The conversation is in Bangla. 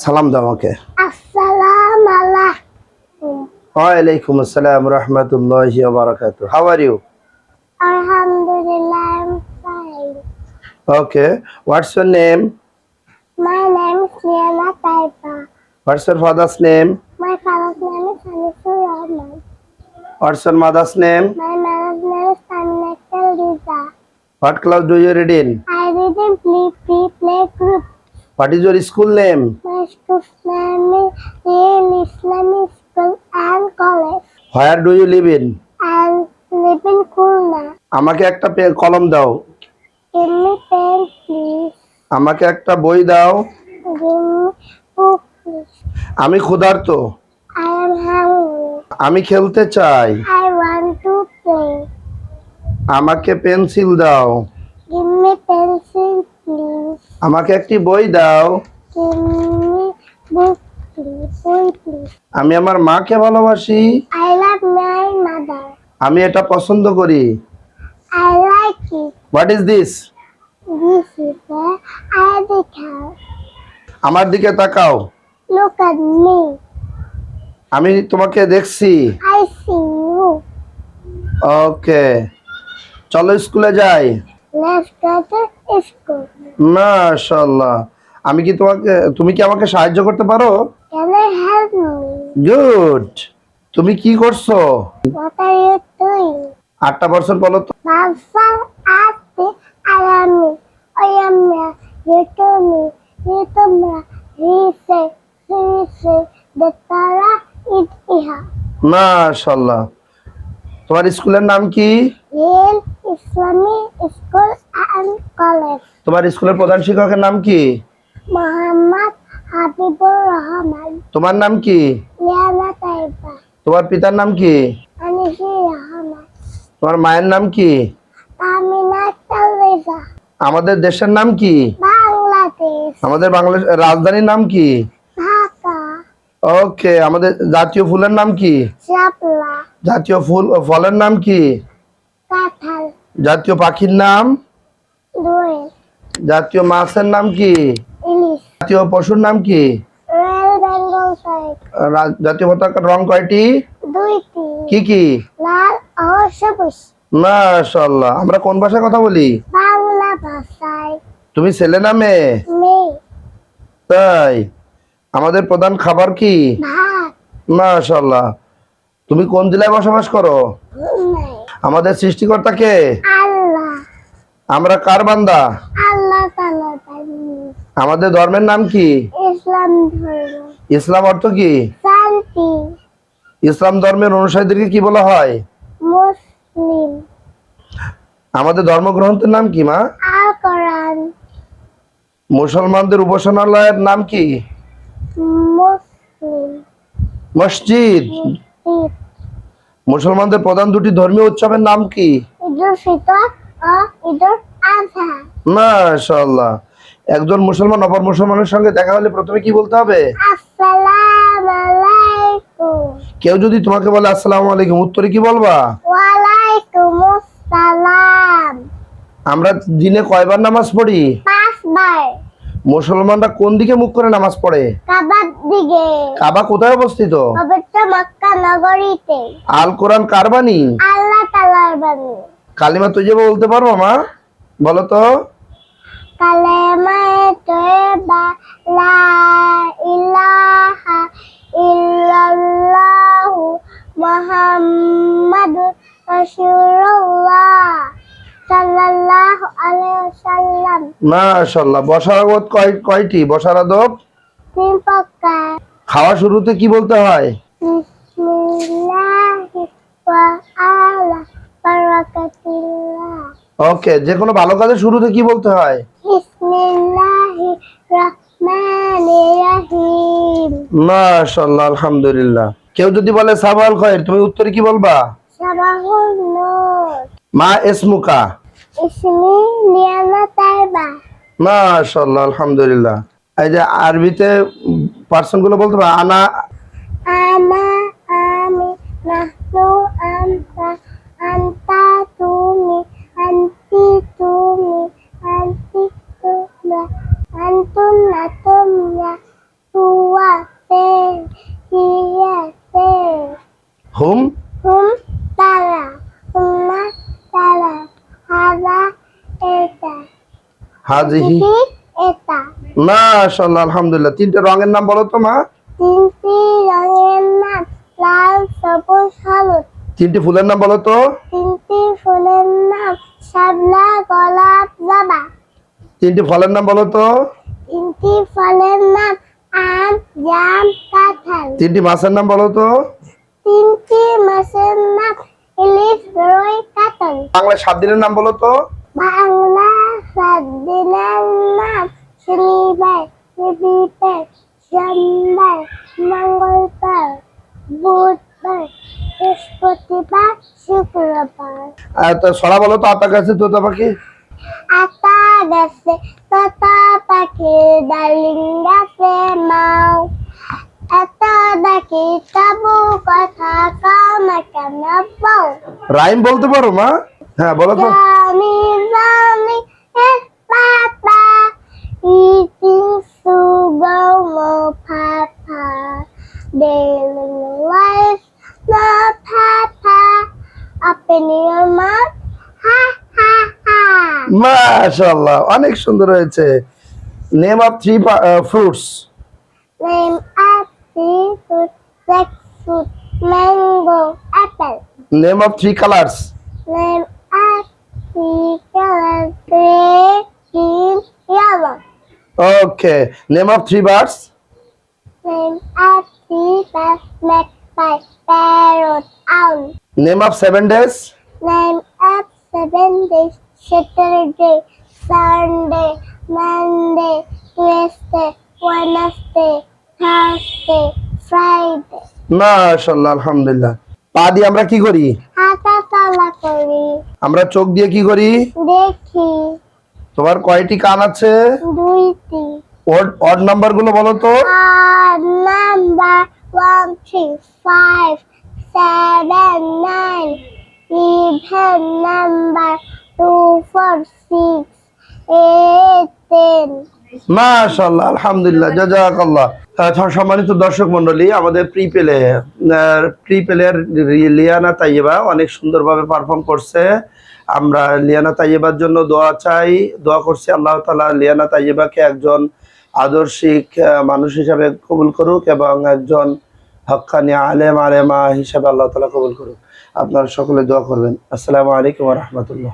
সালাম দাও আমাকে। আসসালামু আলাইকুম। ওয়ালাইকুম আসসালাম রাহমাতুল্লাহি ওয়া বারাকাতুহু। How are you? Alhamdulillah, I'm fine. Okay. What's your name? My name is Liana Taiba. What's your father's name? My father's name is Hanifur Rahman. What's your mother's name? My mother's name is Tanakal Riza. What class do you read in? I read in play group. What is your school name? My school's name is Real Islamic School and College. Where do you live in? I live in Kurna. আমাকে একটা কলম দাও। Give me pen, please. আমাকে একটা বই দাও। Give me book, please. আমি ক্ষুধার্ত। I am hungry. আমি খেলতে চাই। I want to play. আমাকে পেন্সিল দাও। Give me pencil, please. আমাকে একটি বই দাও। Give me book, please. Boy, please. আমি আমার মাকে ভালোবাসি। I love my mother. আমি এটা পছন্দ করি। I like it. What is this? This is the ID card. আমার দিকে তাকাও। Look at me. আমি তোমাকে দেখছি। I see you. ওকে, চলো স্কুলে যাই। Let's go to school. মাশাআল্লাহ। তুমি কি আমাকে সাহায্য করতে পারো? Can you help me? Good. তুমি কি করছো? What are you doing? 8টা বছর বলো তো। Baffa ate ayami. Oyamya. Yutumi. Yutumra. Rise. Detara. Iha. মাশাআল্লাহ। তোমার স্কুলের নাম কি? Real Islamic School and College. তোমার স্কুলের প্রধান শিক্ষকের নাম কি? Muhammad Habibur Rahman. তোমার নাম কি? Liana Taiba. তোমার পিতার নাম কি? Anisi Rahman. তোমার মায়ের নাম কি? Taminat Riza. আমাদের দেশের নাম কি? Bangladesh. আমাদের বাংলাদেশ রাজধানীর নাম কি? Dhaka. ওকে, আমাদের জাতীয় ফুলের নাম কি? Chapla. জাতীয় ফলের নাম কি? Kathal. জাতীয় পাখির নাম? Duel. জাতীয় মাছের নাম কি? Ilis. জাতীয় পশুর নাম কি? Royal Bengal Tiger. জাতীয় পতাকার রং কয়টি? Duiti. কি কি? লাল ও সবুজ। মাশাআল্লাহ। আমরা কোন ভাষায় কথা বলি? বাংলা ভাষায়। তুমি ছেলে না মেয়ে? মেয়ে। তাই। আমাদের প্রধান খাবার কি? ভাত। মাশাআল্লাহ। তুমি কোন জেলায় বসবাস করো? ঘুমাই। আমাদের সৃষ্টিকর্তা কে? আল্লাহ। আমরা কার বান্দা? আল্লাহ তাআলার বান্দা। আমাদের ধর্মের নাম কি? ইসলাম ধর্ম। ইসলাম অর্থ কি? শান্তি। ইসলাম ধর্মের অনুসারীদেরকে কি বলা হয়? মুসলিম। আমাদের ধর্মগ্রন্থের নাম কি মা? আল কোরআন। মুসলমানদের উপাসনালয়ের নাম কি? মুসলিম। মসজিদ। ঈদ। মুসলমানদের প্রধান দুটি ধর্মীয় উৎসবের নাম কি? ঈদুল ফিতর ও ঈদুল আযহা। মাশাআল্লাহ। একজন মুসলমান অপর মুসলমানের সঙ্গে দেখা হলে প্রথমে কি বলতে হবে? আসসালামু আলাইকুম। কেউ যদি তোমাকে বলে আসসালামু আলাইকুম, উত্তরে কি বলবা? ওয়া আলাইকুমুস সালাম। আমরা দিনে কয়বার নামাজ পড়ি? 5 বার। মুসলমানরা কোন দিকে মুখ করে নামাজ পড়ে? কাবার দিকে। কাবা কোথায় অবস্থিত? পবিত্র মক্কা নগরীতে। আল কোরআন কার বাণী? আল্লাহ তাআলার বাণী। কালিমা তৈয়বা বলতে পারবো মা? বলো তো। কালেমায়ে তয়্যিবা লা ইলাহা ইল্লাল্লাহু মুহাম্মাদুর রাসূলুল্লাহ সাল্লাল্লাহু আলাইহি ওয়াসাল্লাম। মাশাআল্লাহ। বসার আদব কয়টি? বসার আদব 3 প্রকার। খাওয়া শুরুতে কি বলতে হয়? বিসমিল্লাহি ওয়া আলা বারাকাতিল্লাহ। ওকে, যে কোনো ভালো কাজের শুরুতে কি বলতে হয়? বিসমিল্লাহির রহমানির রহিম। মাশাআল্লাহ, আলহামদুলিল্লাহ। কেউ যদি বলে সাবাল খয়ের, তুমি উত্তরে কি বলবা? সাবাহুন নূর। মা ইসমুকা? ইসমি লিয়ানা তাইবা। মাশাআল্লাহ, আলহামদুলিল্লাহ। এই যে আরবিতে পার্সন গুলো বলতে পারো? আনা। আনা, আমি, নাহনু, আনতা, আনতা, তুমি, আনতি, তুমি, আনতি, তোমরা, আনতুম না তোমরা, হুম হুম তারা, হুম্মা তারা, হাদা এটা, হাজিহি। এটি এটা। মাশাআল্লাহ, আলহামদুলিল্লাহ। তিনটে রঙের নাম বলো তো মা। তিনটি রঙের নাম লাল, সবুজ, হলুদ। তিনটি ফুলের নাম বলো তো। তিনটি ফুলের নাম শাপলা, গোলাপ, জবা। তিনটি ফলের নাম বলো তো। তিনটি ফলের নাম আম, জাম, কাঁঠাল। তিনটি মাছের নাম বলো তো। তিনটি মাছের নাম ইলিশ, রুই, কাতল। বাংলা 7 দিনের নাম বলো তো। বাংলা 7 দিনের নাম শনিবার, রবিবার, সোমবার, মঙ্গলবার, বুধবার, বৃহস্পতিবার, শুক্রবার। তো ছড়া বলো তো। আতা গাছে তোতা পাখি। আতা গাছে তোতা পাখি, ডালিম গাছে মাও। এত ডাকি তবু কথা কও না কেন বউ? রাইম বলতে পারো মা? হ্যাঁ বলো তো। Johnny, Johnny, his papa, eating sugar, no papa, daily life, no papa, up in your mouth, ha ha ha. মাশাআল্লাহ, অনেক সুন্দর হয়েছে। Name of 3 fruits. Name of three fruit, jackfruit, mango, apple. Name of 3 colours. Name of three colors, red, green, yellow. Okay. Name of 3 birds. Name of three birds, magpie, parrot, owl. Name of 7 days. Name of 7 days, Saturday, Sunday, Monday, Tuesday, Wednesday, Thursday, Friday. মাশাআল্লাহ, আলহামদুলিল্লাহ। পা দিয়ে আমরা কি করি? হাঁটা চলা করি, আমরা চোখ দিয়ে কি করি? দেখি, তোমার কয়টি কান আছে? দুইটি। অড নাম্বার গুলো বলো তো। Number 1, 3, 5, 7, 9. Even number 2, 4, 6, 8, 10. মাশাআল্লাহ, আলহামদুলিল্লাহ, জাযাকাল্লাহ। সম্মানিত দর্শক মণ্ডলী, আমাদের প্রি প্লেয়ার লিয়ানা তাইয়েবা অনেক সুন্দরভাবে পারফর্ম করছে। আমরা লিয়ানা তাইয়েবার জন্য দোয়া করছি। আল্লাহ তাআলা লিয়ানা তাইয়েবাকে একজন আদর্শিক মানুষ হিসাবে কবুল করুক এবং একজন হক্কানি আলেমা হিসাবে আল্লাহ তাআলা কবুল করুক। আপনারা সকলে দোয়া করবেন। আসসালামু আলাইকুম ওয়া রাহমাতুল্লাহ।